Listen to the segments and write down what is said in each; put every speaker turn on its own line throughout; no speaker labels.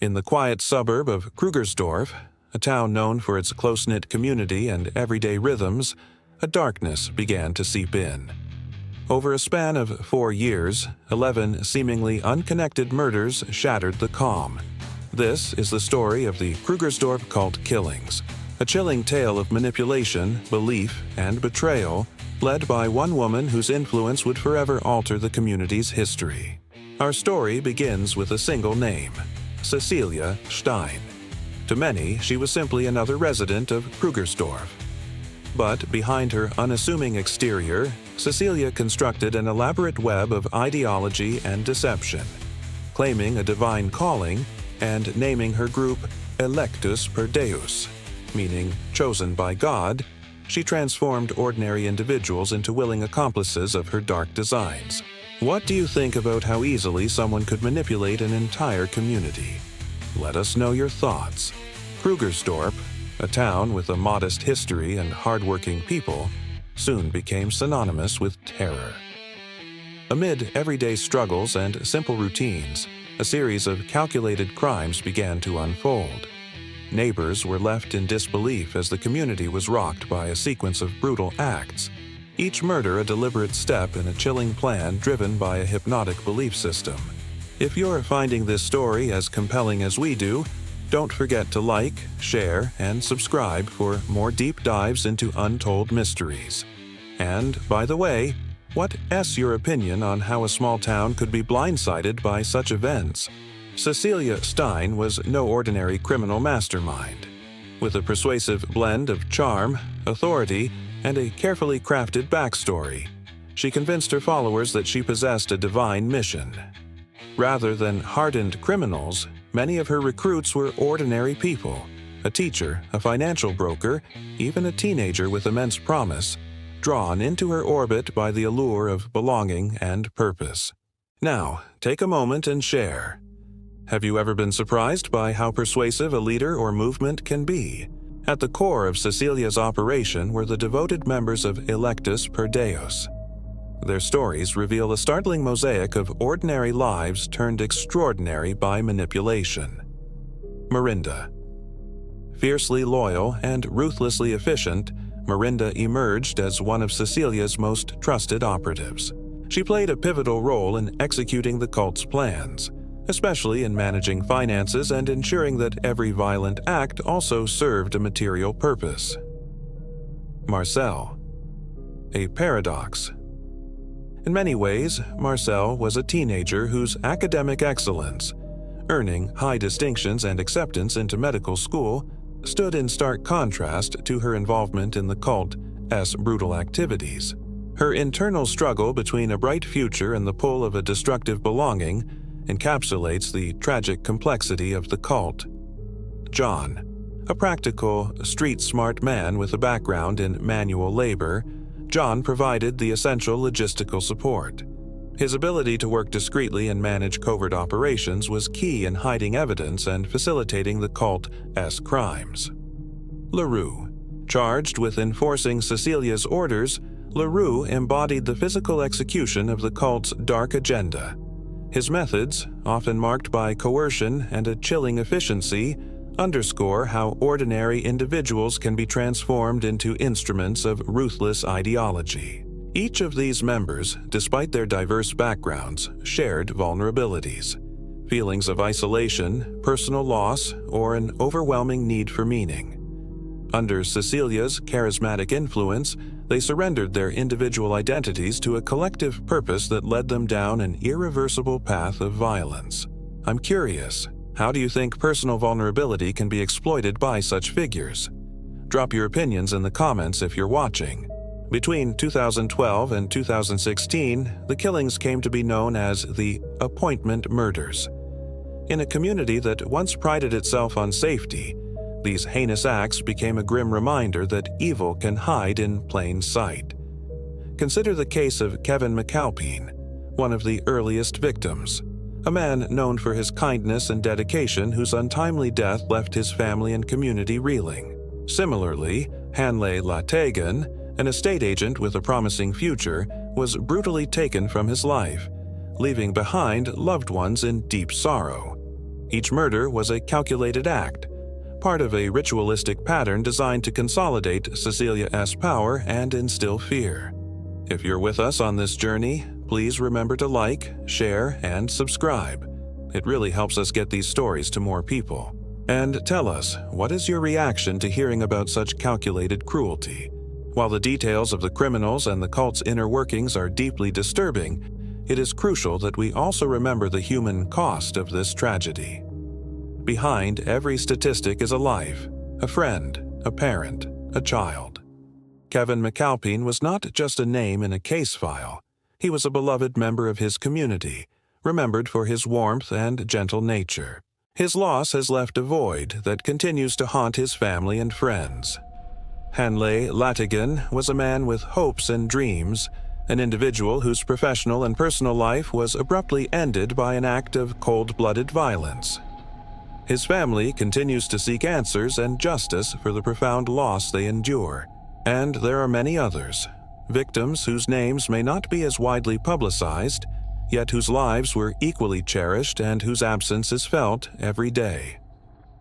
In the quiet suburb of Krugersdorp, a town known for its close-knit community and everyday rhythms, a darkness began to seep in. Over a span of 4 years, 11 seemingly unconnected murders shattered the calm. This is the story of the Krugersdorp cult killings, a chilling tale of manipulation, belief, and betrayal, led by one woman whose influence would forever alter the community's history. Our story begins with a single name, Cecilia Steyn. To many, she was simply another resident of Krugersdorp. But behind her unassuming exterior, Cecilia constructed an elaborate web of ideology and deception. Claiming a divine calling and naming her group Electus per Deus, meaning chosen by God, she transformed ordinary individuals into willing accomplices of her dark designs. What do you think about how easily someone could manipulate an entire community? Let us know your thoughts. Krugersdorp, a town with a modest history and hardworking people, soon became synonymous with terror. Amid everyday struggles and simple routines, a series of calculated crimes began to unfold. Neighbors were left in disbelief as the community was rocked by a sequence of brutal acts, each murder a deliberate step in a chilling plan driven by a hypnotic belief system. If you're finding this story as compelling as we do, don't forget to like, share, and subscribe for more deep dives into untold mysteries. And, by the way, what's your opinion on how a small town could be blindsided by such events? Cecilia Steyn was no ordinary criminal mastermind. With a persuasive blend of charm, authority, and a carefully crafted backstory, she convinced her followers that she possessed a divine mission. Rather than hardened criminals, many of her recruits were ordinary people, a teacher, a financial broker, even a teenager with immense promise, drawn into her orbit by the allure of belonging and purpose. Now, take a moment and share. Have you ever been surprised by how persuasive a leader or movement can be? At the core of Cecilia's operation were the devoted members of Electus per Deus. Their stories reveal a startling mosaic of ordinary lives turned extraordinary by manipulation. Mirinda. Fiercely loyal and ruthlessly efficient, Mirinda emerged as one of Cecilia's most trusted operatives. She played a pivotal role in executing the cult's plans, especially in managing finances and ensuring that every violent act also served a material purpose. Marcel. A paradox. In many ways, Marcel was a teenager whose academic excellence, earning high distinctions and acceptance into medical school, stood in stark contrast to her involvement in the cult's brutal activities. Her internal struggle between a bright future and the pull of a destructive belonging encapsulates the tragic complexity of the cult. John. A practical, street-smart man with a background in manual labor, John provided the essential logistical support. His ability to work discreetly and manage covert operations was key in hiding evidence and facilitating the cult's crimes. LaRue. Charged with enforcing Cecilia's orders, LaRue embodied the physical execution of the cult's dark agenda. His methods, often marked by coercion and a chilling efficiency, underscore how ordinary individuals can be transformed into instruments of ruthless ideology. Each of these members, despite their diverse backgrounds, shared vulnerabilities, feelings of isolation, personal loss, or an overwhelming need for meaning. Under Cecilia's charismatic influence, they surrendered their individual identities to a collective purpose that led them down an irreversible path of violence. I'm curious, how do you think personal vulnerability can be exploited by such figures? Drop your opinions in the comments if you're watching. Between 2012 and 2016, the killings came to be known as the appointment murders. In a community that once prided itself on safety, these heinous acts became a grim reminder that evil can hide in plain sight. Consider the case of Kevin McAlpine, one of the earliest victims, a man known for his kindness and dedication whose untimely death left his family and community reeling. Similarly, Hanley Latagan, an estate agent with a promising future, was brutally taken from his life, leaving behind loved ones in deep sorrow. Each murder was a calculated act, part of a ritualistic pattern designed to consolidate Cecilia's power and instill fear. If you're with us on this journey, please remember to like, share, and subscribe. It really helps us get these stories to more people. And tell us, what is your reaction to hearing about such calculated cruelty? While the details of the criminals and the cult's inner workings are deeply disturbing, it is crucial that we also remember the human cost of this tragedy. Behind every statistic is a life, a friend, a parent, a child. Kevin McAlpine was not just a name in a case file. He was a beloved member of his community, remembered for his warmth and gentle nature. His loss has left a void that continues to haunt his family and friends. Hanley Latigan was a man with hopes and dreams, an individual whose professional and personal life was abruptly ended by an act of cold-blooded violence. His family continues to seek answers and justice for the profound loss they endure. And there are many others, victims whose names may not be as widely publicized, yet whose lives were equally cherished and whose absence is felt every day.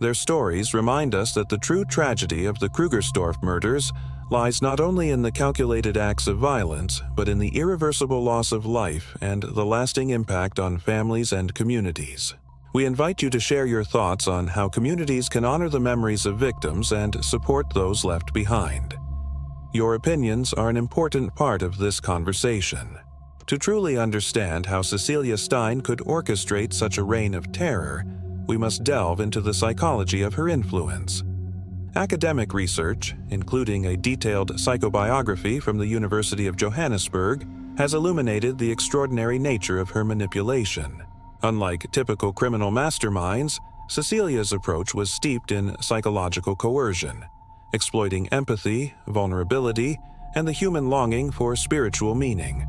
Their stories remind us that the true tragedy of the Krugersdorp murders lies not only in the calculated acts of violence, but in the irreversible loss of life and the lasting impact on families and communities. We invite you to share your thoughts on how communities can honor the memories of victims and support those left behind. Your opinions are an important part of this conversation. To truly understand how Cecilia Steyn could orchestrate such a reign of terror, we must delve into the psychology of her influence. Academic research, including a detailed psychobiography from the University of Johannesburg, has illuminated the extraordinary nature of her manipulation. Unlike typical criminal masterminds, Cecilia's approach was steeped in psychological coercion, exploiting empathy, vulnerability, and the human longing for spiritual meaning.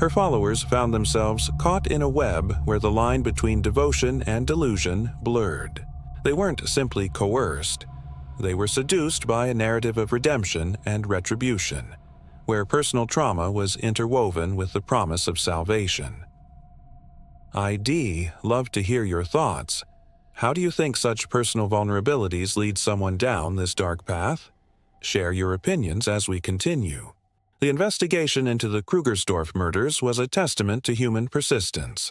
Her followers found themselves caught in a web where the line between devotion and delusion blurred. They weren't simply coerced. They were seduced by a narrative of redemption and retribution, where personal trauma was interwoven with the promise of salvation. I'd love to hear your thoughts. How do you think such personal vulnerabilities lead someone down this dark path? Share your opinions as we continue. The investigation into the Krugersdorp murders was a testament to human persistence.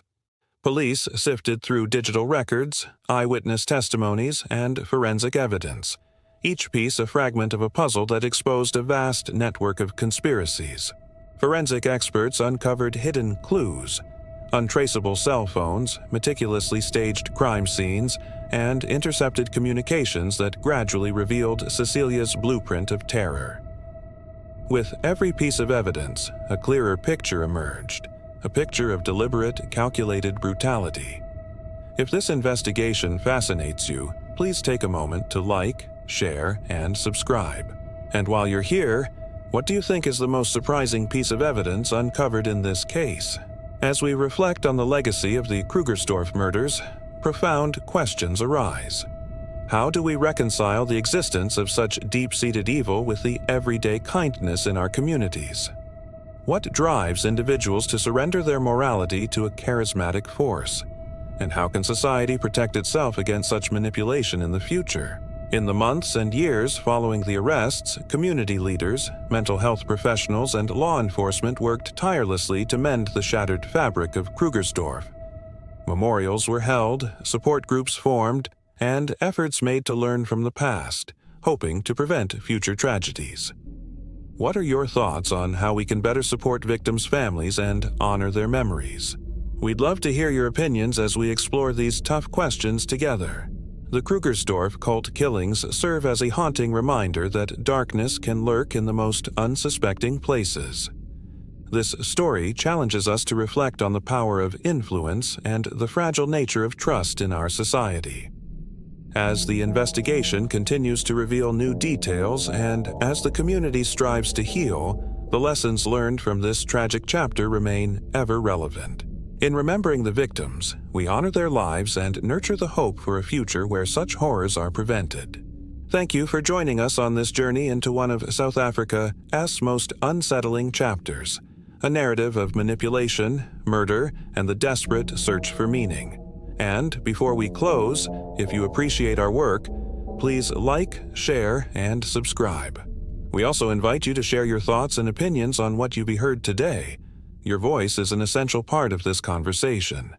Police sifted through digital records, eyewitness testimonies, and forensic evidence, each piece a fragment of a puzzle that exposed a vast network of conspiracies. Forensic experts uncovered hidden clues, untraceable cell phones, meticulously staged crime scenes, and intercepted communications that gradually revealed Cecilia's blueprint of terror. With every piece of evidence, a clearer picture emerged, a picture of deliberate, calculated brutality. If this investigation fascinates you, please take a moment to like, share, and subscribe. And while you're here, what do you think is the most surprising piece of evidence uncovered in this case? As we reflect on the legacy of the Krugersdorp murders, profound questions arise. How do we reconcile the existence of such deep-seated evil with the everyday kindness in our communities? What drives individuals to surrender their morality to a charismatic force? And how can society protect itself against such manipulation in the future? In the months and years following the arrests, community leaders, mental health professionals, and law enforcement worked tirelessly to mend the shattered fabric of Krugersdorp. Memorials were held, support groups formed, and efforts made to learn from the past, hoping to prevent future tragedies. What are your thoughts on how we can better support victims' families and honor their memories? We'd love to hear your opinions as we explore these tough questions together. The Krugersdorp cult killings serve as a haunting reminder that darkness can lurk in the most unsuspecting places. This story challenges us to reflect on the power of influence and the fragile nature of trust in our society. As the investigation continues to reveal new details and as the community strives to heal, the lessons learned from this tragic chapter remain ever relevant. In remembering the victims, we honor their lives and nurture the hope for a future where such horrors are prevented. Thank you for joining us on this journey into one of South Africa's most unsettling chapters, a narrative of manipulation, murder, and the desperate search for meaning. And before we close, if you appreciate our work, please like, share, and subscribe. We also invite you to share your thoughts and opinions on what you heard today. Your voice is an essential part of this conversation.